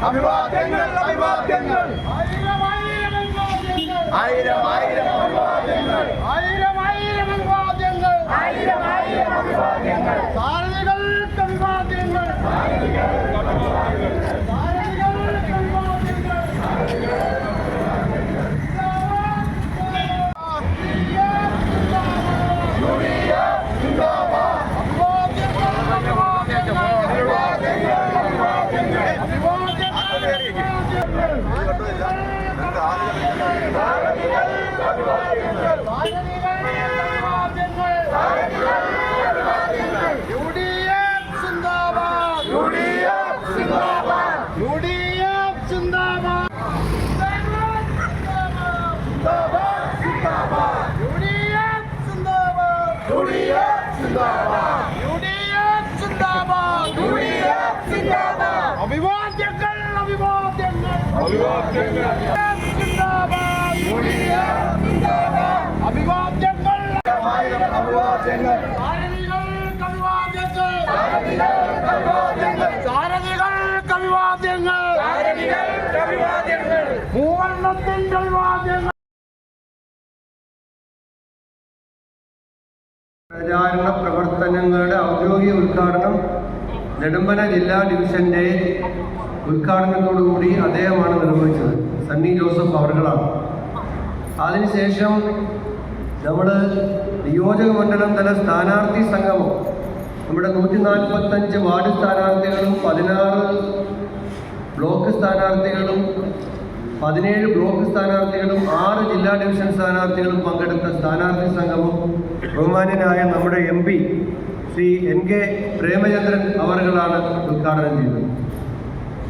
അഭിവാദ്യങ്ങൾ അഭിവാദ്യങ്ങൾ ആയിരം ആയിരം അഭിവാദ്യങ്ങൾ ആയിരം ആയിരം അഭിവാദ്യങ്ങൾ ആയിരം ആയിരം അഭിവാദ്യങ്ങൾ സാരഥികൾക്ക് അഭിവാദ്യങ്ങൾ അഭിവാദ്യങ്ങൾ അഭിവാദ്യങ്ങൾ അഭിവാദ്യങ്ങൾ അഭിവാദ്യങ്ങൾ അഭിവാദ്യങ്ങൾ സാരഥികൾക്ക് അഭിവാദ്യങ്ങൾ മൂവർണ്ണത്തിന്റെ അഭിവാദ്യങ്ങൾ. പ്രചാരണ പ്രവർത്തനങ്ങളുടെ ഔദ്യോഗിക ഉദ്ഘാടനം നെടുമ്പന ജില്ലാ ഡിവിഷന്റെ ഉദ്ഘാടനത്തോടുകൂടി അദ്ദേഹമാണ് നിർവഹിച്ചത്. സണ്ണി ജോസഫ് അവർകളാണ്. അതിനുശേഷം നമ്മൾ നിയോജക മണ്ഡലം തല സ്ഥാനാർത്ഥി സംഗമം നമ്മുടെ 145 വാർഡ് സ്ഥാനാർത്ഥികളും 16 ബ്ലോക്ക് സ്ഥാനാർത്ഥികളും 17 ബ്ലോക്ക് സ്ഥാനാർത്ഥികളും 6 ജില്ലാ ഡിവിഷൻ സ്ഥാനാർത്ഥികളും പങ്കെടുത്ത സ്ഥാനാർത്ഥി സംഗമം ബഹുമാന്യനായ നമ്മുടെ MP ശ്രീ NK പ്രേമചന്ദ്രൻ അവറുകളാണ് ഉദ്ഘാടനം ചെയ്തത്.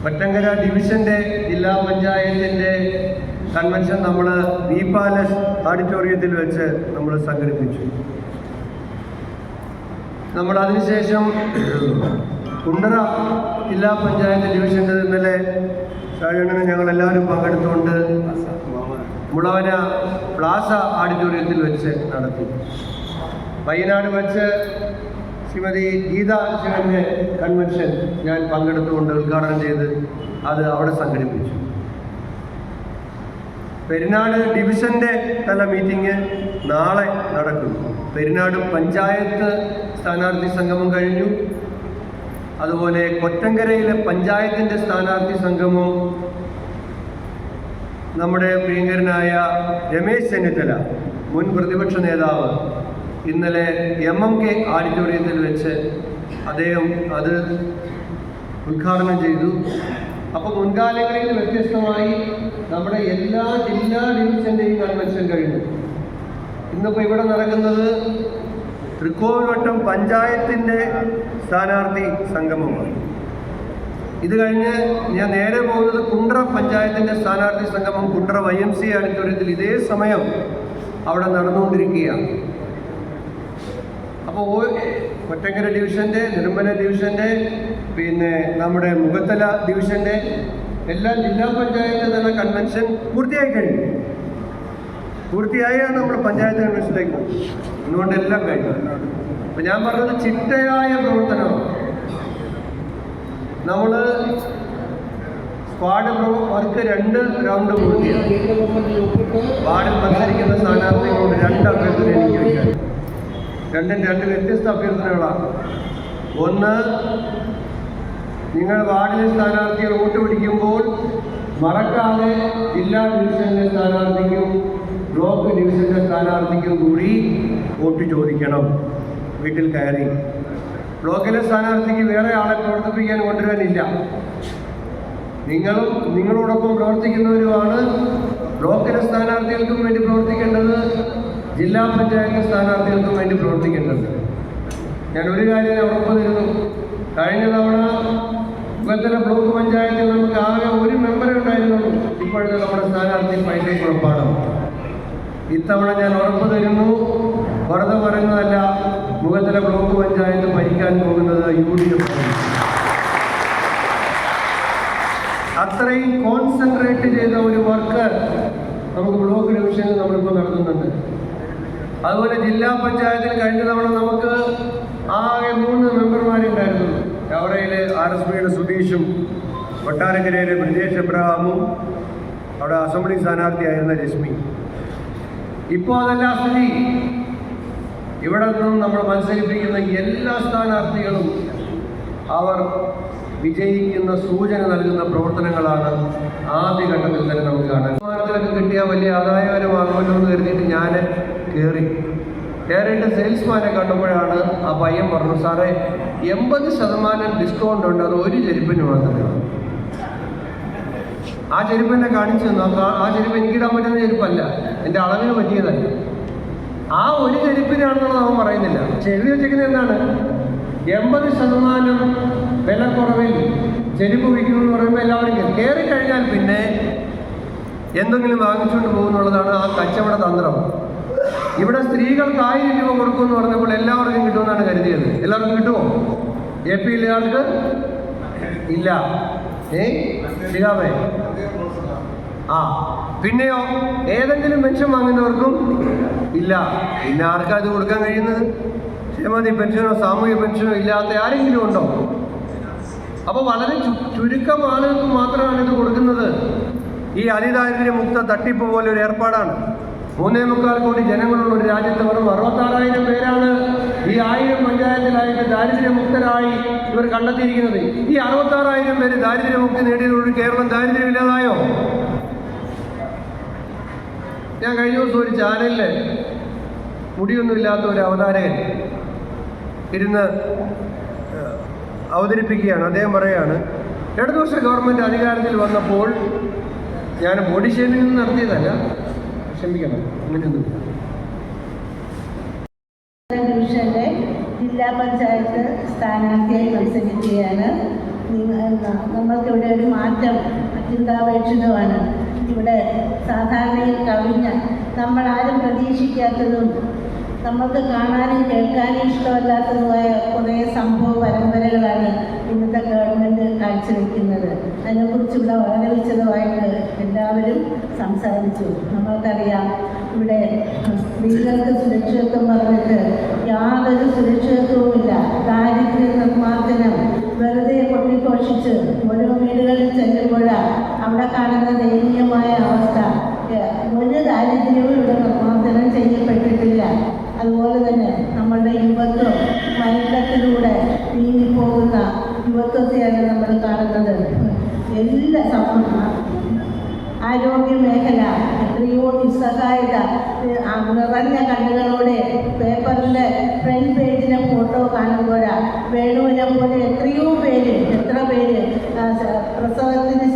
കൊറ്റങ്കര ഡിവിഷന്റെ ജില്ലാ പഞ്ചായത്തിന്റെ കൺവെൻഷൻ നമ്മൾ വി പാലസ് ഓഡിറ്റോറിയത്തിൽ വെച്ച് നമ്മൾ സംഘടിപ്പിച്ചു. നമ്മൾ അതിനുശേഷം കുണ്ടറ ജില്ലാ പഞ്ചായത്ത് ഡിവിഷൻ്റെ ഇന്നലെ സാധാരണ ഞങ്ങളെല്ലാവരും പങ്കെടുത്തുകൊണ്ട് മുളവന പ്ലാസ ഓഡിറ്റോറിയത്തിൽ വെച്ച് നടത്തി. വയനാട് വെച്ച് ശ്രീമതി ഗീതാ ശിവന്റെ കൺവെൻഷൻ ഞാൻ പങ്കെടുത്തുകൊണ്ട് ഉദ്ഘാടനം ചെയ്ത് അത് അവിടെ സംഘടിപ്പിച്ചു. പെരിനാട് ഡിവിഷന്റെ തല മീറ്റിംഗ് നാളെ നടക്കും. പെരിനാട് പഞ്ചായത്ത് സ്ഥാനാർത്ഥി സംഗമം കഴിഞ്ഞു. അതുപോലെ കൊറ്റങ്കരയിലെ പഞ്ചായത്തിന്റെ സ്ഥാനാർത്ഥി സംഗമം നമ്മുടെ പ്രിയങ്കരനായ രമേശ് ചെന്നിത്തല മുൻ പ്രതിപക്ഷ നേതാവ് ഇന്നലെ MMK ഓഡിറ്റോറിയത്തിൽ വെച്ച് അദ്ദേഹം അത് ഉദ്ഘാടനം ചെയ്തു. അപ്പോൾ മുൻകാലങ്ങളിൽ വ്യത്യസ്തമായി നമ്മുടെ എല്ലാ ജില്ലാ ഡിവിഷൻ്റെയും കൺവെൻഷൻ കഴിഞ്ഞു. ഇന്നിപ്പോൾ ഇവിടെ നടക്കുന്നത് തൃക്കോവിൽവട്ടം പഞ്ചായത്തിൻ്റെ സ്ഥാനാർത്ഥി സംഗമമാണ്. ഇത് കഴിഞ്ഞ് ഞാൻ നേരെ പോകുന്നത് കുണ്ടറ പഞ്ചായത്തിൻ്റെ സ്ഥാനാർത്ഥി സംഗമം കുണ്ടറ YMC ഓഡിറ്റോറിയത്തിൽ ഇതേ സമയം അവിടെ നടന്നുകൊണ്ടിരിക്കുകയാണ്. അപ്പോൾ കൊറ്റങ്കര ഡിവിഷൻ്റെ, നെടുമ്പന ഡിവിഷൻ്റെ, പിന്നെ നമ്മുടെ മുഖത്തല ഡിവിഷൻ്റെ എല്ലാ ജില്ലാ പഞ്ചായത്ത് തല കൺവെൻഷൻ പൂർത്തിയായി കഴിഞ്ഞു. പൂർത്തിയായാണ് നമ്മൾ പഞ്ചായത്ത് കൺവെൻഷനിലേക്ക് പോകും. ഇന്നുകൊണ്ടെല്ലാം കഴിഞ്ഞു. അപ്പം ഞാൻ പറഞ്ഞത് ചിട്ടയായ പ്രവർത്തനമാണ്. നമ്മൾ സ്ക്വാഡ് വർക്ക് 2 റൗണ്ട് പൂർത്തിയായി. വാർഡിൽ മത്സരിക്കുന്ന സ്ഥാനാർത്ഥികളോട് 2 അഭ്യർത്ഥന എനിക്ക് വയ്ക്കാൻ. രണ്ടും 2 വ്യത്യസ്ത അഭ്യർത്ഥനകളാണ്. ഒന്ന്, നിങ്ങൾ വാർഡിലെ സ്ഥാനാർത്ഥികൾ വോട്ട് പിടിക്കുമ്പോൾ മറക്കാതെ ജില്ലാ ഡിവിഷനിലെ സ്ഥാനാർത്ഥിക്കും ബ്ലോക്ക് ഡിവിഷനിലെ സ്ഥാനാർത്ഥിക്കും കൂടി വോട്ട് ചോദിക്കണം വീട്ടിൽ കയറി. ബ്ലോക്കിലെ സ്ഥാനാർത്ഥിക്ക് വേറെ ആളെ പ്രവർത്തിപ്പിക്കാൻ കൊണ്ടുവരാനില്ല. നിങ്ങളും നിങ്ങളോടൊപ്പം പ്രവർത്തിക്കുന്നവരുമാണ് ബ്ലോക്കിലെ സ്ഥാനാർത്ഥികൾക്കും വേണ്ടി പ്രവർത്തിക്കേണ്ടത്, ജില്ലാ പഞ്ചായത്ത് സ്ഥാനാർത്ഥികൾക്കും വേണ്ടി പ്രവർത്തിക്കേണ്ടത്. ഞാൻ ഒരു കാര്യം ഉറപ്പ് തരുന്നു. കഴിഞ്ഞ തവണ മുഖത്തല ബ്ലോക്ക് പഞ്ചായത്തിൽ നമുക്ക് ആകെ 1 മെമ്പറേ ഉണ്ടായിരുന്നുള്ളൂ. ഇപ്പോഴത്തെ നമ്മുടെ സ്ഥാനാർത്ഥി പൈസ കുഴപ്പമാണ്. ഇത്തവണ ഞാൻ ഉറപ്പ് തരുന്നു, വെറുതെ പറയുന്നതല്ല, മുഖത്തല ബ്ലോക്ക് പഞ്ചായത്ത് ഭരിക്കാൻ പോകുന്നത് UDF. അത്രയും കോൺസെൻട്രേറ്റ് ചെയ്ത ഒരു വർക്ക് നമുക്ക് ബ്ലോക്ക് ഡിവിഷനിൽ നമ്മളിപ്പോൾ നടത്തുന്നുണ്ട്. അതുപോലെ ജില്ലാ പഞ്ചായത്തിൽ കഴിഞ്ഞ തവണ നമുക്ക് ആകെ 3 മെമ്പർമാരുണ്ടായിരുന്നു. ചവറയിൽ RSPയുടെ സുധീഷും കൊട്ടാരക്കരയിലെ ബ്രിജേഷ് എബ്രഹാമും അവിടെ അസംബ്ലി സ്ഥാനാർത്ഥിയായിരുന്ന രശ്മി. ഇപ്പോൾ അതല്ല സ്ഥിതി. ഇവിടെ നിന്നും നമ്മൾ മത്സരിപ്പിക്കുന്ന എല്ലാ സ്ഥാനാർത്ഥികളും അവർ വിജയിക്കുന്ന സൂചന നൽകുന്ന പ്രവർത്തനങ്ങളാണ് ആദ്യഘട്ടത്തിൽ തന്നെ നമുക്ക് കാണാൻ. സമ്മാനത്തിലൊക്കെ കിട്ടിയാൽ വലിയ ആദായകരമാകുമല്ലോ എന്ന് കരുതിയിട്ട് ഞാൻ കയറിയിട്ട് സെയിൽസ്മാനെ കണ്ടപ്പോഴാണ് ആ പയ്യൻ പറഞ്ഞു, സാറേ 80% ഡിസ്കൗണ്ട് ഉണ്ട്, അത് ഒരു ചെരുപ്പിന് മാത്രമേ ഉള്ളൂ. ആ ചെരുപ്പ് എന്നെ കാണിച്ചു തന്നു. ആ ചെരുപ്പ് എനിക്കിടാൻ പറ്റുന്ന ചെരുപ്പല്ല, എൻ്റെ അളവിന് പറ്റിയതല്ല. ആ ഒരു ചെരുപ്പിനാണെന്നുള്ളത് അവൻ പറയുന്നില്ല. പക്ഷെ എഴുതി വെച്ചിരിക്കുന്നത് എന്താണ്? 80% വിലക്കുറവിൽ ചെരുപ്പ് വിൽക്കുമെന്ന് പറയുമ്പോൾ എല്ലാവരും കയറി കഴിഞ്ഞാൽ പിന്നെ എന്തെങ്കിലും വാങ്ങിച്ചുകൊണ്ട് പോകുന്നുള്ളതാണ് ആ കച്ചവട തന്ത്രം. ഇവിടെ സ്ത്രീകൾക്ക് 1000 രൂപ കൊടുക്കുമെന്ന് പറഞ്ഞപ്പോൾ എല്ലാവർക്കും കിട്ടുമെന്നാണ് കരുതിയത്. എല്ലാവർക്കും കിട്ടുമോ? APയിലെ ആൾക്ക് ഇല്ല. ശരിയാവേ? ആ, പിന്നെയോ ഏതെങ്കിലും പെൻഷൻ വാങ്ങുന്നവർക്കും ഇല്ല. പിന്നെ ആർക്കാ ഇത് കൊടുക്കാൻ കഴിയുന്നത്? ക്ഷേമനിധി പെൻഷനോ സാമൂഹ്യ പെൻഷനോ ഇല്ലാത്ത ആരെങ്കിലും ഉണ്ടോ? അപ്പോൾ വളരെ ചുരുക്കം ആളുകൾക്ക് മാത്രമാണ് ഇത് കൊടുക്കുന്നത്. ഈ അതിദാരിദ്ര്യമുക്ത തട്ടിപ്പ് പോലെ ഒരു ഏർപ്പാടാണ്. 3.25 കോടി ജനങ്ങളുള്ള ഒരു രാജ്യത്ത് വെറും 66,000 പേരാണ് ഈ 1000 പഞ്ചായത്തിലായിട്ട് ദാരിദ്ര്യമുക്തരായി ഇവർ കണ്ടെത്തിയിരിക്കുന്നത്. ഈ 66,000 പേര് ദാരിദ്ര്യമുക്തി നേടിയതോട് കേരളം ദാരിദ്ര്യമില്ലാതായോ? ഞാൻ കഴിഞ്ഞ ദിവസം ഒരു ചാനലിൽ മുടിയൊന്നുമില്ലാത്ത ഒരു അവതാരകൻ ഇരുന്ന് അവതരിപ്പിക്കുകയാണ്. അദ്ദേഹം പറയുകയാണ്, ഇടതുപക്ഷ ഗവൺമെൻറ് അധികാരത്തിൽ വന്നപ്പോൾ ഞാൻ ബോഡി ഷേമിംഗ് നടത്തിയതല്ല, ക്ഷമിക്കണം, അങ്ങനെയൊന്നും. ഡിവിഷനിലെ ജില്ലാ പഞ്ചായത്ത് സ്ഥാനാർത്ഥിയായി മത്സരിക്കുകയാണ്. നമ്മൾക്കിവിടെ ഒരു മാറ്റം ചിന്താപേക്ഷിതമാണ്. ഇവിടെ സാധാരണയിൽ കവിഞ്ഞ നമ്മളാരും പ്രതീക്ഷിക്കാത്തതും നമ്മൾക്ക് കാണാനും കേൾക്കാനും ഇഷ്ടമല്ലാത്തതുമായ കുറേ സംഭവ പരമ്പരകളാണ് ഇന്നത്തെ ഗവൺമെൻറ് കാഴ്ചവെക്കുന്നത്. അതിനെക്കുറിച്ചുള്ള വളരെ വിശദമായിട്ട് എല്ലാവരും സംസാരിച്ചു. നമ്മൾക്കറിയാം, ഇവിടെ സ്ത്രീകൾക്ക് സുരക്ഷിതത്വം പറഞ്ഞിട്ട് യാതൊരു സുരക്ഷിതത്വവുമില്ല. ദാരിദ്ര്യ നിർമ്മാർജ്ജനം വെറുതെ കൊട്ടിഘോഷിച്ച് ഓരോ വീടുകളിൽ ചെല്ലുമ്പോഴാണ് അവിടെ കാണുന്ന ദയനീയമായ അവസ്ഥ. ഒരു ദാരിദ്ര്യവും ഇവിടെ നിർമ്മാർജ്ജനം ചെയ്യപ്പെട്ടിട്ടില്ല. അതുപോലെ തന്നെ നമ്മളുടെ യുവത്വം മയക്കത്തിലൂടെ നീങ്ങിപ്പോകുന്ന യുവത്വത്തെയാണ് നമ്മൾ കാണുന്നത്. എല്ലാ ആരോഗ്യ മേഖല എത്രയോ നിസ്സഹായത, നിറഞ്ഞ കണ്ണുകളോടെ പേപ്പറിൻ്റെ ഫ്രണ്ട് പേജിലെ ഫോട്ടോ കാണുമ്പോഴാണ് വേണുവിനെ പോലെ എത്രയോ പേര്, എത്ര പേര് പ്രസവത്തിന്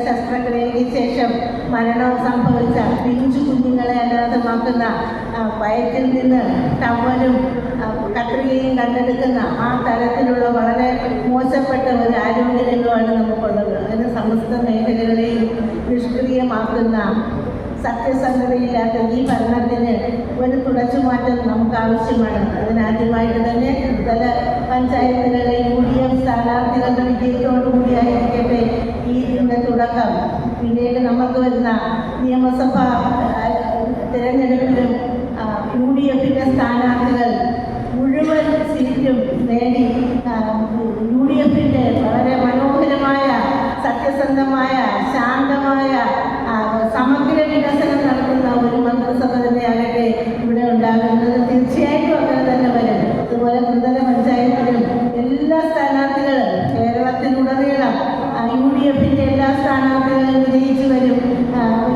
ശസ്ത്രക്രിയയ്ക്ക് ശേഷം മരണം സംഭവിച്ച പിഞ്ചു കുഞ്ഞുങ്ങളെ അനാഥമാക്കുന്ന, വയറ്റിൽ നിന്ന് ടവലും കത്രികയും കണ്ടെടുക്കുന്ന ആ തരത്തിലുള്ള വളരെ മോശപ്പെട്ട ഒരു ആരോഗ്യരംഗമാണ് നമുക്കുള്ളത്. അതിന് സമസ്ത മേഖലകളെയും നിഷ്ക്രിയമാക്കുന്ന സത്യസന്ധതയില്ലാത്ത ഈ ഭരണത്തിന് ഒരു തുടച്ചുമാറ്റം നമുക്ക് ആവശ്യമാണ്. അതിനാദ്യമായിട്ട് തന്നെ ത്രിതല പഞ്ചായത്തുകളിലെ UDF സ്ഥാനാർത്ഥികളുടെ വിജയത്തോടുകൂടിയായിരിക്കട്ടെ ഇതിൻ്റെ തുടക്കം. പിന്നീട് നമുക്ക് വരുന്ന നിയമസഭാ തിരഞ്ഞെടുപ്പിലും UDFിൻ്റെ സ്ഥാനാർത്ഥികൾ മുഴുവൻ സീറ്റും നേടി UDFിൻ്റെ വളരെ മനോഹരമായ, സത്യസന്ധമായ, ശാന്തമായ, സമഗ്ര വികസനം നടത്തുന്ന ഒരു മന്ത്രിസഭ തന്നെയാകട്ടെ ഇവിടെ ഉണ്ടാകുന്നത്. തീർച്ചയായിട്ടും അങ്ങനെ തന്നെ വരും. അതുപോലെ ത്രിതല പഞ്ചായത്തിലും എല്ലാ സ്ഥാനാർത്ഥികളും കേരളത്തിലുടനീളം UDFിൻ്റെ എല്ലാ സ്ഥാനാർത്ഥികളും വിജയിച്ചു വരും.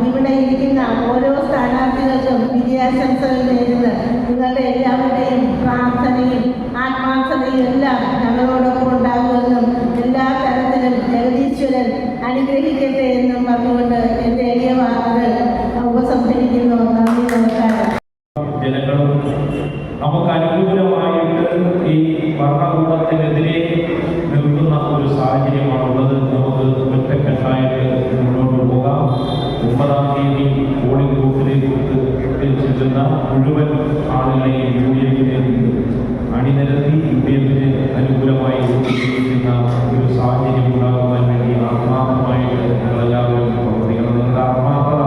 ഇവിടെ ഇരിക്കുന്ന ഓരോ സ്ഥാനാർത്ഥികൾക്കും വിജയാശംസകൾ നേരുന്നു. നിങ്ങളുടെ എല്ലാവരുടെയും പ്രാർത്ഥനയും ആത്മാർത്ഥതയും എല്ലാം ഞങ്ങളോടൊപ്പം ഉണ്ടാകുമെന്നും എല്ലാ തരത്തിലും ജഗദീശ്വരൻ അനുഗ്രഹിക്കട്ടെ എന്നും പറഞ്ഞുകൊണ്ട് എൻ്റെ എളിയ വാക്കുകൾ ഉപസംഹരിക്കുന്നു. നന്ദി, നമസ്കാരം. ജനങ്ങളും നമുക്ക് അനുകൂലമായിട്ട് ഈ ഭരണകൂടത്തിനെതിരെ നിൽക്കുന്ന ഒരു സാഹചര്യമാണുള്ളത്. നമുക്ക് ഒറ്റക്കെട്ടായിട്ട് മുന്നോട്ട് പോകാം. 9-ാം തീയതി പോളിംഗ് ബൂത്തിലേക്ക് ചെല്ലുന്ന മുഴുവൻ ആളുകളെയും UDFിലേക്ക് അണിനിരത്തി UDFിന് അനുകൂലമായി പ്രവർത്തിക്കുന്ന ഒരു സാഹചര്യം ഉണ്ടാകുവാൻ വേണ്ടി ആത്മാർത്ഥമായിട്ട് ഞങ്ങളെല്ലാവരും പ്രവർത്തിക്കണം. നിങ്ങളുടെ ആത്മാർത്ഥത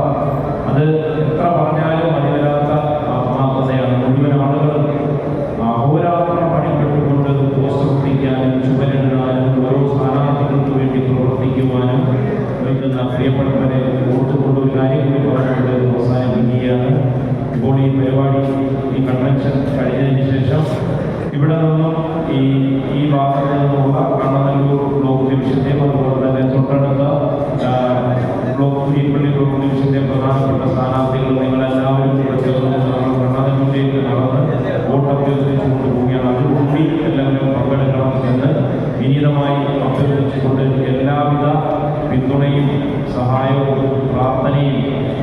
അത് എത്ര പറഞ്ഞാലും മതിവരാത്ത ആത്മാർത്ഥതയാണ്. മുഴുവൻ ആളുകളും അഹോരാത്രം പണിപ്പെട്ടുകൊണ്ട് പോസ്റ്റ് ഒട്ടിക്കാനും ചുമരിടാനും ഓരോ സ്ഥാനാർത്ഥികൾക്ക് വേണ്ടി പ്രവർത്തിക്കുവാനും ഈ കൺവെൻഷൻ കഴിഞ്ഞതിന് ശേഷം ഇവിടെ നിന്നും ഈ ഭാഗത്ത് നിന്നുള്ള കണ്ണനല്ലൂർ ബ്ലോക്ക് ഡിവിഷൻ്റെയും അതുപോലെ തന്നെ തൊട്ടടുത്ത തീപ്പള്ളി ബ്ലോക്ക് ഡിവിഷൻ്റെ പ്രധാനപ്പെട്ട സ്ഥാനാർത്ഥികൾ നിങ്ങളെല്ലാവരും കൂടെ ചേർന്ന് നമ്മൾ കണ്ണനല്ലൂരിലേക്ക് നടന്ന് വോട്ട് അഭ്യർത്ഥിച്ചുകൊണ്ട് പോവുകയാണ്. അതുകൂടി എല്ലാവരും പങ്കെടുക്കണം എന്ന് വിനീതമായി അഭ്യർത്ഥിച്ചുകൊണ്ട് എല്ലാവിധ പിന്തുണയും സഹായവും പ്രാർത്ഥനയും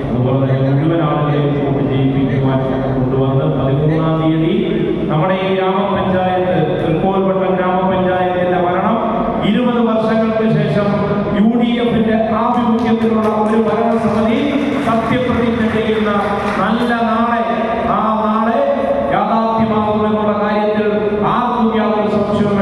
അതുപോലെ തന്നെ മുഴുവൻ ആളുകളെയും വോട്ട് ചെയ്യിപ്പിക്കുവാൻ കൊണ്ടുവന്ന് 13-ാം തീയതി നമ്മുടെ ഈ ഗ്രാമപഞ്ചായത്ത് തൃക്കോൽവട്ടം ഗ്രാമപഞ്ചായത്തിന്റെ ഭരണം 20 വർഷങ്ങൾക്ക് ശേഷം UDF-ന്റെ ആഭിമുഖ്യത്തിലുള്ള ഒരു ഭരണസമിതി സത്യപ്രതിജ്ഞ ചെയ്യുന്ന നല്ല നാളെ, ആ നാളെ യാഥാർത്ഥ്യമാകുമെന്നുള്ള കാര്യത്തിൽ ആർക്കും യാതൊരു സംശയവും